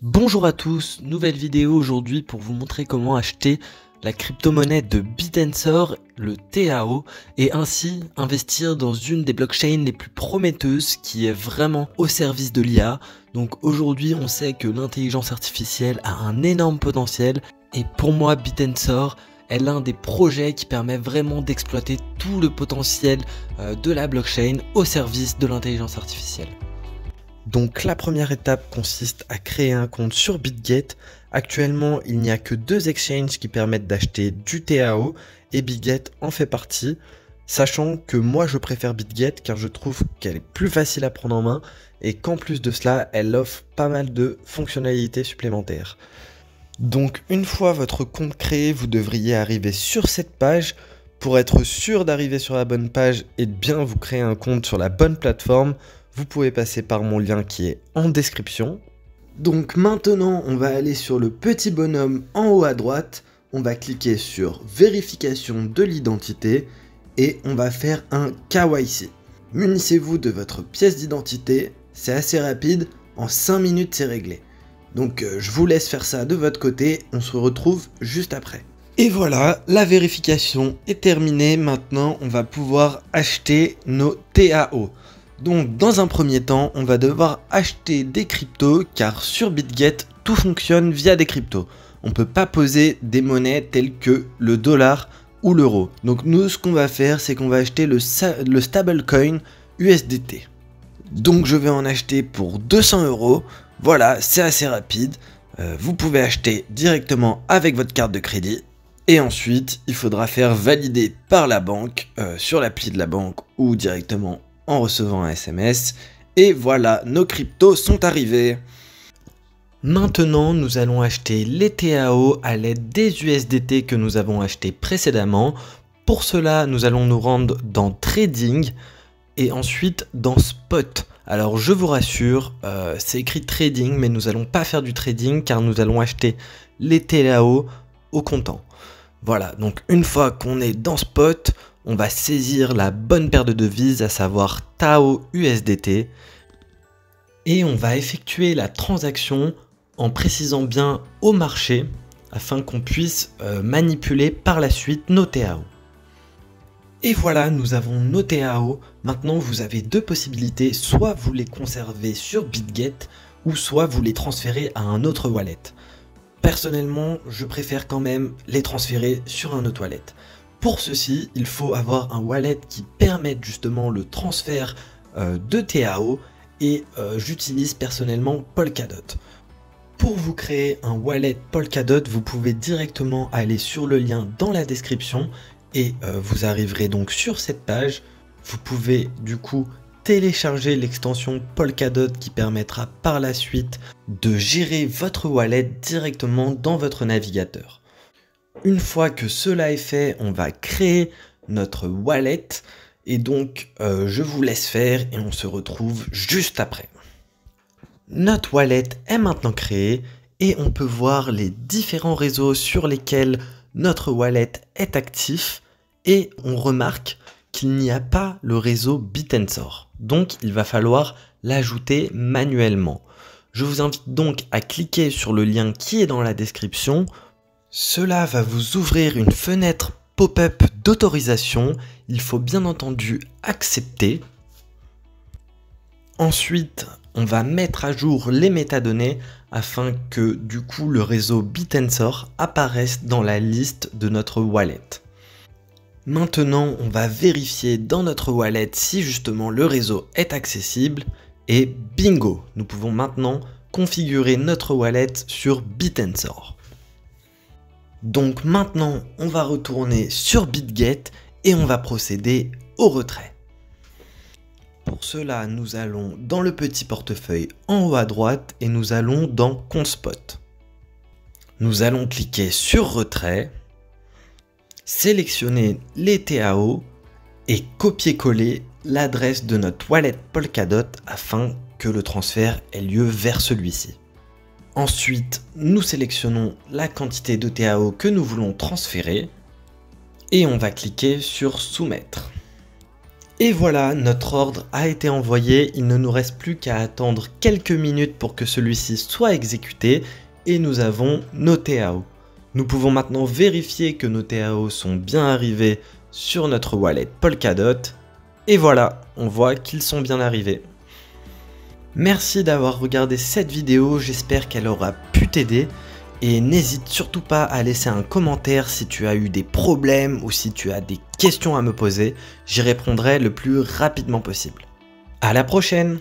Bonjour à tous, nouvelle vidéo aujourd'hui pour vous montrer comment acheter la crypto-monnaie de Bitensor, le TAO, et ainsi investir dans une des blockchains les plus prometteuses qui est vraiment au service de l'IA. Donc aujourd'hui on sait que l'intelligence artificielle a un énorme potentiel et pour moi Bitensor est l'un des projets qui permet vraiment d'exploiter tout le potentiel de la blockchain au service de l'intelligence artificielle. Donc la première étape consiste à créer un compte sur Bitget. Actuellement, il n'y a que 2 exchanges qui permettent d'acheter du TAO et Bitget en fait partie, sachant que moi je préfère Bitget car je trouve qu'elle est plus facile à prendre en main et qu'en plus de cela, elle offre pas mal de fonctionnalités supplémentaires. Donc une fois votre compte créé, vous devriez arriver sur cette page. Pour être sûr d'arriver sur la bonne page et de bien vous créer un compte sur la bonne plateforme, vous pouvez passer par mon lien qui est en description. Donc maintenant, on va aller sur le petit bonhomme en haut à droite. On va cliquer sur vérification de l'identité et on va faire un KYC. Munissez-vous de votre pièce d'identité, c'est assez rapide, en 5 minutes c'est réglé. Donc je vous laisse faire ça de votre côté, on se retrouve juste après. Et voilà, la vérification est terminée, maintenant on va pouvoir acheter nos TAO. Donc dans un premier temps, on va devoir acheter des cryptos car sur Bitget, tout fonctionne via des cryptos. On ne peut pas poser des monnaies telles que le dollar ou l'euro. Donc nous, ce qu'on va faire, c'est qu'on va acheter le stablecoin USDT. Donc je vais en acheter pour 200 €. Voilà, c'est assez rapide. Vous pouvez acheter directement avec votre carte de crédit. Et ensuite, il faudra faire valider par la banque, sur l'appli de la banque ou directement en recevant un SMS. Et voilà, nos cryptos sont arrivés. Maintenant, nous allons acheter les TAO à l'aide des USDT que nous avons achetés précédemment. Pour cela, nous allons nous rendre dans Trading et ensuite dans Spot. Alors je vous rassure, c'est écrit Trading, mais nous n'allons pas faire du trading car nous allons acheter les TAO au comptant. Voilà, donc une fois qu'on est dans Spot, on va saisir la bonne paire de devises, à savoir TAO USDT, et on va effectuer la transaction en précisant bien au marché afin qu'on puisse manipuler par la suite nos TAO. Et voilà, nous avons nos TAO. Maintenant, vous avez 2 possibilités, soit vous les conservez sur Bitget, ou soit vous les transférez à un autre wallet. Personnellement, je préfère quand même les transférer sur un autre wallet. Pour ceci, il faut avoir un wallet qui permette justement le transfert de TAO et j'utilise personnellement Polkadot. Pour vous créer un wallet Polkadot, vous pouvez directement aller sur le lien dans la description et vous arriverez donc sur cette page. Vous pouvez du coup télécharger l'extension Polkadot qui permettra par la suite de gérer votre wallet directement dans votre navigateur. Une fois que cela est fait, on va créer notre wallet et donc je vous laisse faire et on se retrouve juste après. Notre wallet est maintenant créé et on peut voir les différents réseaux sur lesquels notre wallet est actif et on remarque qu'il n'y a pas le réseau Bitensor. Donc il va falloir l'ajouter manuellement. Je vous invite donc à cliquer sur le lien qui est dans la description. Cela va vous ouvrir une fenêtre pop-up d'autorisation. Il faut bien entendu accepter. Ensuite, on va mettre à jour les métadonnées afin que du coup le réseau Bitensor apparaisse dans la liste de notre wallet. Maintenant, on va vérifier dans notre wallet si justement le réseau est accessible et bingo, nous pouvons maintenant configurer notre wallet sur Bitensor. Donc maintenant, on va retourner sur Bitget et on va procéder au retrait. Pour cela, nous allons dans le petit portefeuille en haut à droite et nous allons dans Compte Spot. Nous allons cliquer sur retrait, sélectionner les TAO et copier-coller l'adresse de notre wallet Polkadot afin que le transfert ait lieu vers celui-ci. Ensuite, nous sélectionnons la quantité de TAO que nous voulons transférer et on va cliquer sur soumettre. Et voilà, notre ordre a été envoyé, il ne nous reste plus qu'à attendre quelques minutes pour que celui-ci soit exécuté et nous avons nos TAO. Nous pouvons maintenant vérifier que nos TAO sont bien arrivés sur notre wallet Polkadot. Et voilà, on voit qu'ils sont bien arrivés. Merci d'avoir regardé cette vidéo, j'espère qu'elle aura pu t'aider. Et n'hésite surtout pas à laisser un commentaire si tu as eu des problèmes ou si tu as des questions à me poser. J'y répondrai le plus rapidement possible. À la prochaine!